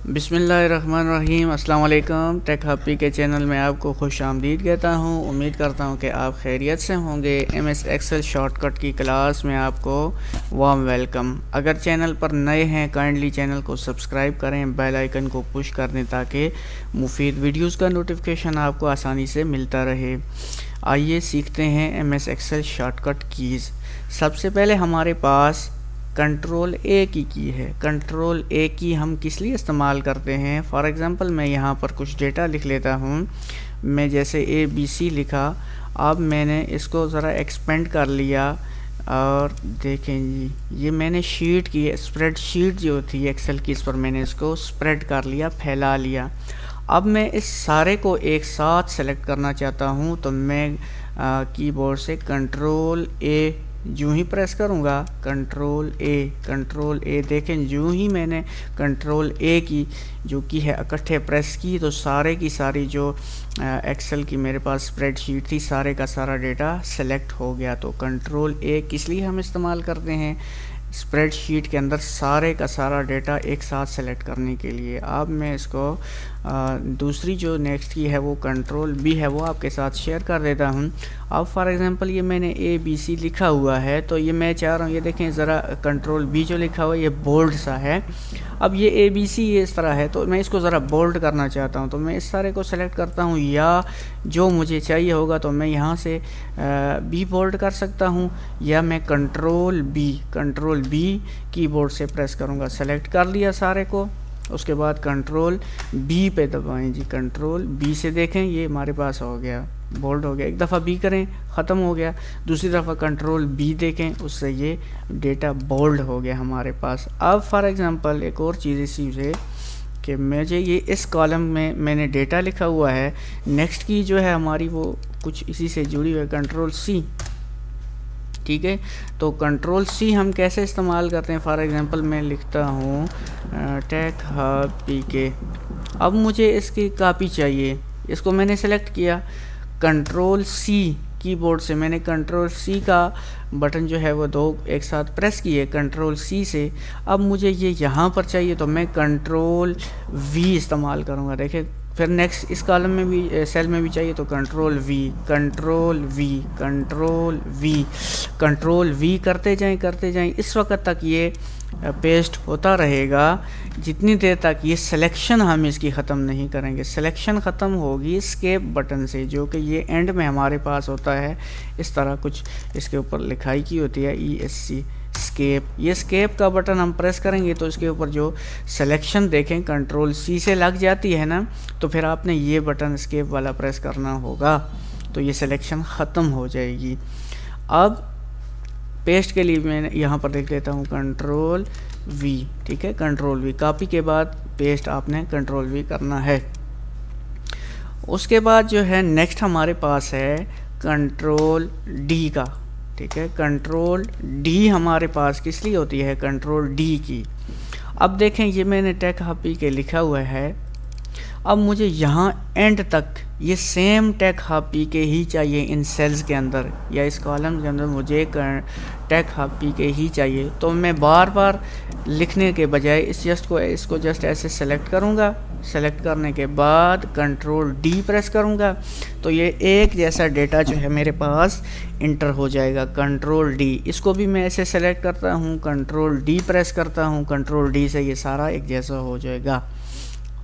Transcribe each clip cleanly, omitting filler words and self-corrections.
बिस्मिल्लाहिर्रहमानिर्रहीम। अस्सलाम वालेकुम। टेक हैप्पी के चैनल में आपको खुश आमदीद कहता हूँ। उम्मीद करता हूँ कि आप खैरियत से होंगे। MS एक्सेल शॉर्टकट की क्लास में आपको वार्म वेलकम। अगर चैनल पर नए हैं काइंडली चैनल को सब्सक्राइब करें, बेल आइकन को पुश कर दें ताकि मुफीद वीडियोज़ का नोटिफिकेशन आपको आसानी से मिलता रहे। आइए सीखते हैं MS एक्सेल शॉर्टकट कीज़। सबसे पहले हमारे पास कंट्रोल ए की है। कंट्रोल ए की हम किस लिए इस्तेमाल करते हैं? फॉर एग्ज़ाम्पल मैं यहाँ पर कुछ डेटा लिख लेता हूँ। मैं जैसे ABC लिखा, अब मैंने इसको ज़रा एक्सपेंड कर लिया और देखें जी, ये मैंने शीट की स्प्रेडशीट जो थी एक्सेल की, इस पर मैंने इसको स्प्रेड कर लिया, फैला लिया। अब मैं इस सारे को एक साथ सेलेक्ट करना चाहता हूँ, तो मैं कीबोर्ड से कंट्रोल ए यूँ ही प्रेस करूँगा, कंट्रोल ए देखें, यूँ ही मैंने कंट्रोल ए की जो की है इकट्ठे प्रेस की तो सारे की सारी जो एक्सेल की मेरे पास स्प्रेडशीट थी, सारे का सारा डेटा सेलेक्ट हो गया। तो कंट्रोल ए किस लिए हम इस्तेमाल करते हैं? स्प्रेडशीट के अंदर सारे का सारा डेटा एक साथ सेलेक्ट करने के लिए। अब मैं इसको दूसरी जो नेक्स्ट की है वो कंट्रोल बी है, वो आपके साथ शेयर कर देता हूँ। अब फॉर एग्ज़ाम्पल ये मैंने ABC लिखा हुआ है, तो ये मैं चाह रहा हूँ, ये देखें ज़रा कंट्रोल बी जो लिखा हुआ है ये बोल्ड सा है। अब ये ABC ये इस तरह है, तो मैं इसको ज़रा बोल्ड करना चाहता हूँ, तो मैं इस सारे को सेलेक्ट करता हूँ, या जो मुझे चाहिए होगा तो मैं यहाँ से बी बोल्ड कर सकता हूँ, या मैं कंट्रोल बी कीबोर्ड से प्रेस करूँगा। सेलेक्ट कर लिया सारे को, उसके बाद कंट्रोल बी पे दबाएं जी। कंट्रोल बी से देखें ये हमारे पास हो गया, बोल्ड हो गया। एक दफ़ा बी करें, ख़त्म हो गया। दूसरी दफ़ा कंट्रोल बी देखें, उससे ये डेटा बोल्ड हो गया हमारे पास। अब फॉर एग्ज़ाम्पल एक और चीज़ इसी से कि मुझे ये इस कॉलम में मैंने डेटा लिखा हुआ है, नेक्स्ट की जो है हमारी वो कुछ इसी से जुड़ी हुई है, कंट्रोल सी, ठीक है। तो कंट्रोल सी हम कैसे इस्तेमाल करते हैं? फॉर एग्ज़ाम्पल मैं लिखता हूँ टेक हब PK। अब मुझे इसकी कॉपी चाहिए, इसको मैंने सेलेक्ट किया, कंट्रोल C कीबोर्ड से मैंने कंट्रोल C का बटन जो है वो दो एक साथ प्रेस किए कंट्रोल C से। अब मुझे ये यहाँ पर चाहिए तो मैं कंट्रोल V इस्तेमाल करूँगा। देखिए फिर नेक्स्ट इस कॉलम में भी सेल में भी चाहिए तो कंट्रोल V करते जाएं इस वक्त तक ये पेस्ट होता रहेगा जितनी देर तक ये सिलेक्शन हम इसकी ख़त्म नहीं करेंगे। सिलेक्शन ख़त्म होगी स्केप बटन से, जो कि ये एंड में हमारे पास होता है। इस तरह कुछ इसके ऊपर लिखाई की होती है ESC स्केप। ये स्केप का बटन हम प्रेस करेंगे तो इसके ऊपर जो सिलेक्शन देखें कंट्रोल C से लग जाती है ना, तो फिर आपने ये बटन स्केप वाला प्रेस करना होगा, तो ये सिलेक्शन ख़त्म हो जाएगी। अब पेस्ट के लिए मैं यहाँ पर देख लेता हूँ कंट्रोल V, ठीक है। कंट्रोल V कॉपी के बाद पेस्ट आपने कंट्रोल V करना है। उसके बाद जो है नेक्स्ट हमारे पास है कंट्रोल D का, ठीक है। कंट्रोल D हमारे पास किस लिए होती है? कंट्रोल D की। अब देखें ये मैंने टेक हब PK लिखा हुआ है। अब मुझे यहाँ एंड तक ये सेम टेक हब PK ही चाहिए इन सेल्स के अंदर या इस कॉलम के अंदर मुझे टेक हब PK ही चाहिए। तो मैं बार बार लिखने के बजाय इसको जस्ट ऐसे सेलेक्ट करूँगा। सेलेक्ट करने के बाद कंट्रोल D प्रेस करूँगा तो ये एक जैसा डेटा जो है मेरे पास इंटर हो जाएगा। कंट्रोल D, इसको भी मैं ऐसे सेलेक्ट करता हूँ, कंट्रोल D प्रेस करता हूँ, कंट्रोल D से ये सारा एक जैसा हो जाएगा।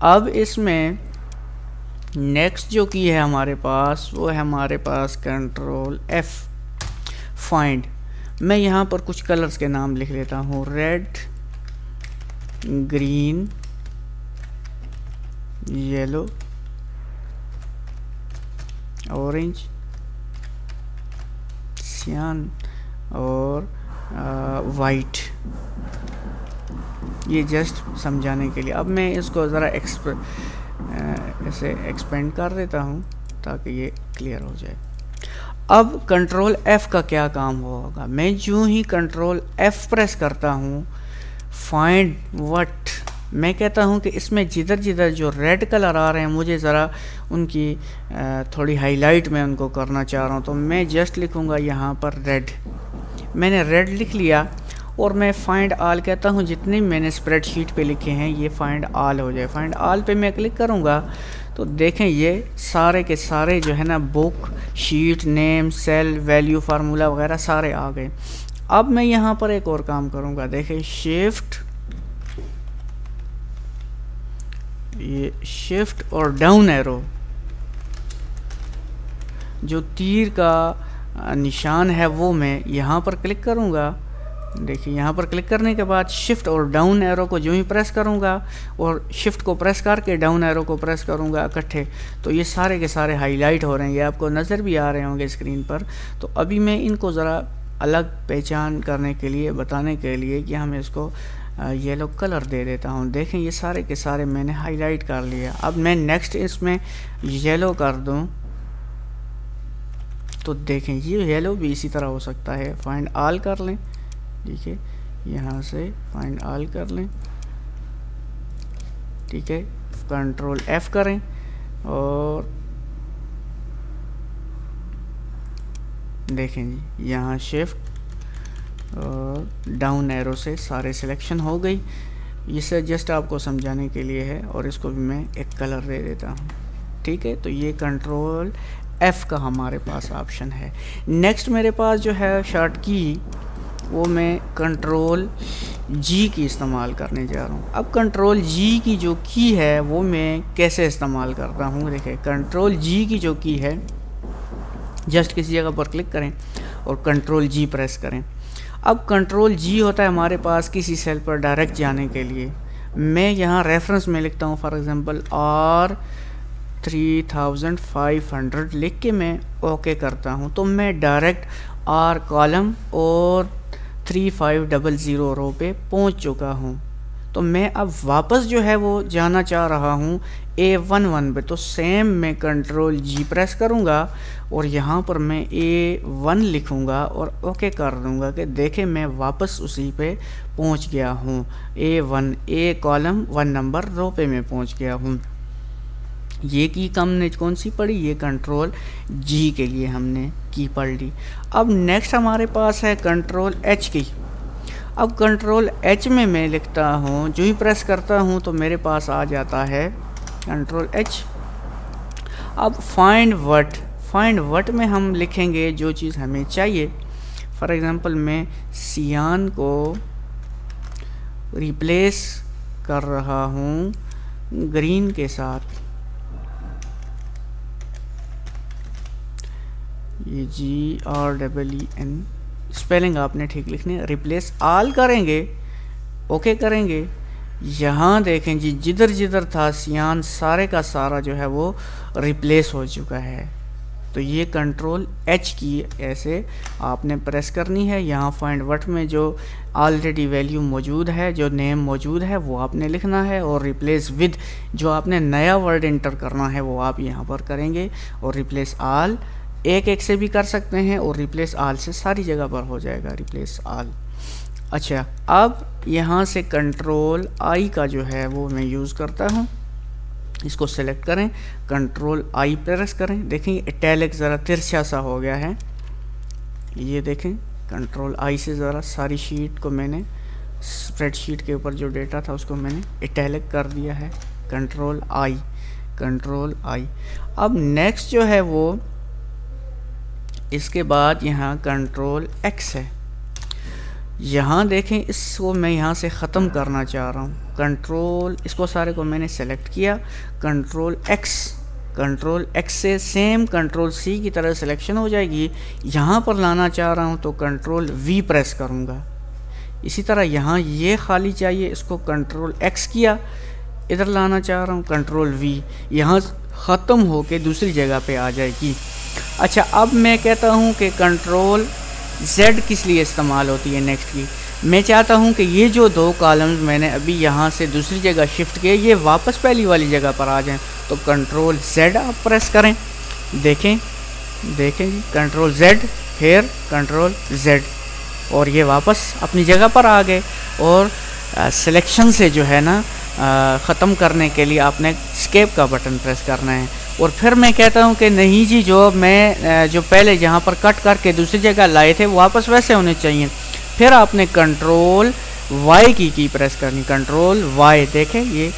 अब इसमें नेक्स्ट जो की है हमारे पास वो है हमारे पास कंट्रोल F फाइंड। मैं यहाँ पर कुछ कलर्स के नाम लिख लेता हूँ, रेड, ग्रीन, येलो, ऑरेंज, सियान और वाइट। ये जस्ट समझाने के लिए। अब मैं इसको ज़रा ऐसे एक्सपेंड कर देता हूँ ताकि ये क्लियर हो जाए। अब कंट्रोल F का क्या काम होगा? मैं यूँ ही कंट्रोल F प्रेस करता हूँ, फाइंड व्हाट, मैं कहता हूँ कि इसमें जिधर जिधर जो रेड कलर आ रहे हैं मुझे ज़रा उनकी थोड़ी हाईलाइट में उनको करना चाह रहा हूँ, तो मैं जस्ट लिखूँगा यहाँ पर रेड। मैंने रेड लिख लिया। और मैं फाइंड ऑल कहता हूँ, जितने मैंने स्प्रेडशीट पे लिखे हैं ये फाइंड ऑल हो जाए। फाइंड ऑल पे मैं क्लिक करूँगा तो देखें ये सारे के सारे जो है ना book, sheet, name, cell, value, formula वगैरह सारे आ गए। अब मैं यहाँ पर एक और काम करूँगा, देखें शिफ्ट और डाउन एरो, जो तीर का निशान है वो मैं यहाँ पर क्लिक करूँगा। देखिए यहाँ पर क्लिक करने के बाद शिफ्ट और डाउन एरो को जो ही प्रेस करूँगा और शिफ्ट को प्रेस करके डाउन एरो को प्रेस करूँगा इकट्ठे, तो ये सारे के सारे हाईलाइट हो रहे हैं, ये आपको नज़र भी आ रहे होंगे स्क्रीन पर। तो अभी मैं इनको ज़रा अलग पहचान करने के लिए, बताने के लिए कि हम इसको येलो कलर दे देता हूँ। देखें ये सारे के सारे मैंने हाईलाइट कर लिया। अब मैं नेक्स्ट इसमें येलो कर दूँ तो देखें ये येलो भी इसी तरह हो सकता है। फाइंड ऑल कर लें, ठीक है, यहाँ से फाइंड ऑल कर लें, ठीक है, कंट्रोल F करें और देखें जी यहाँ शिफ्ट और डाउन एरो से सारे सिलेक्शन हो गई। इसे जस्ट आपको समझाने के लिए है और इसको भी मैं एक कलर दे देता हूँ, ठीक है। तो ये कंट्रोल F का हमारे पास ऑप्शन है। नेक्स्ट मेरे पास जो है शॉर्ट की, वो मैं कंट्रोल G की इस्तेमाल करने जा रहा हूँ। अब कंट्रोल G की जो की है वो मैं कैसे इस्तेमाल करता हूँ, देखिए कंट्रोल G की जो की है, जस्ट किसी जगह पर क्लिक करें और कंट्रोल G प्रेस करें। अब कंट्रोल G होता है हमारे पास किसी सेल पर डायरेक्ट जाने के लिए। मैं यहाँ रेफरेंस में लिखता हूँ फॉर एग्जांपल R3500 लिख के मैं ओके करता हूँ, तो मैं डायरेक्ट R कॉलम और 3500 रो पे पहुँच चुका हूँ। तो मैं अब वापस जो है वो जाना चाह रहा हूँ A11 पे, तो सेम मैं कंट्रोल G प्रेस करूँगा और यहाँ पर मैं A1 लिखूँगा और ओके कर दूँगा कि देखें मैं वापस उसी पे पहुँच गया हूँ। A1 A कॉलम 1 नंबर रो पे मैं पहुँच गया हूँ। ये की हमने कौन सी पढ़ी, ये कंट्रोल G के लिए हमने की पढ़ ली। अब नेक्स्ट हमारे पास है कंट्रोल H की। अब कंट्रोल H में मैं लिखता हूँ, जो ही प्रेस करता हूँ तो मेरे पास आ जाता है कंट्रोल H। अब फाइंड व्हाट में हम लिखेंगे जो चीज़ हमें चाहिए। फॉर एग्ज़ाम्पल मैं सियान को रिप्लेस कर रहा हूँ ग्रीन के साथ, ये GREEN स्पेलिंग आपने ठीक लिखनी है। रिप्लेस ऑल करेंगे, ओके करेंगे। यहाँ देखें जी जिधर जिधर था सियान सारे का सारा जो है वो रिप्लेस हो चुका है। तो ये कंट्रोल H की ऐसे आपने प्रेस करनी है। यहाँ फाइंड व्हाट में जो ऑलरेडी वैल्यू मौजूद है, जो नेम मौजूद है वो आपने लिखना है, और रिप्लेस विद जो आपने नया वर्ड इंटर करना है वो आप यहाँ पर करेंगे। और रिप्लेस ऑल एक से भी कर सकते हैं और रिप्लेस ऑल से सारी जगह पर हो जाएगा रिप्लेस ऑल। अच्छा, अब यहाँ से कंट्रोल I का जो है वो मैं यूज़ करता हूँ। इसको सेलेक्ट करें, कंट्रोल I प्रेस करें। देखें इटैलिक ज़रा तिरछा सा हो गया है, ये देखें। कंट्रोल I से ज़रा सारी शीट को मैंने, स्प्रेडशीट के ऊपर जो डेटा था उसको मैंने इटैलिक कर दिया है। Control I। अब नेक्स्ट जो है वो इसके बाद यहाँ कंट्रोल X है। यहाँ देखें इसको मैं यहाँ से ख़त्म करना चाह रहा हूँ। कंट्रोल इसको सारे को मैंने सेलेक्ट किया, कंट्रोल X से सेम कंट्रोल C की तरह सिलेक्शन हो जाएगी। यहाँ पर लाना चाह रहा हूँ तो कंट्रोल V प्रेस करूँगा। इसी तरह यहाँ ये खाली चाहिए, इसको कंट्रोल X किया, इधर लाना चाह रहा हूँ कंट्रोल V, यहाँ ख़त्म होके दूसरी जगह पे आ जाएगी। अच्छा, अब मैं कहता हूँ कि कंट्रोल Z किस लिए इस्तेमाल होती है नेक्स्ट की। मैं चाहता हूँ कि ये जो दो कॉलम्स मैंने अभी यहाँ से दूसरी जगह शिफ्ट किए ये वापस पहली वाली जगह पर आ जाएं, तो कंट्रोल Z आप प्रेस करें। देखें जी कंट्रोल Z, फिर कंट्रोल Z, और ये वापस अपनी जगह पर आ गए। और सिलेक्शन से जो है ना ख़त्म करने के लिए आपने एस्केप का बटन प्रेस करना है। और फिर मैं कहता हूँ कि नहीं जी, जो मैं जो पहले जहाँ पर कट करके दूसरी जगह लाए थे वापस वैसे होने चाहिए। फिर आपने कंट्रोल वाई की प्रेस करनी, कंट्रोल वाई, देखें ये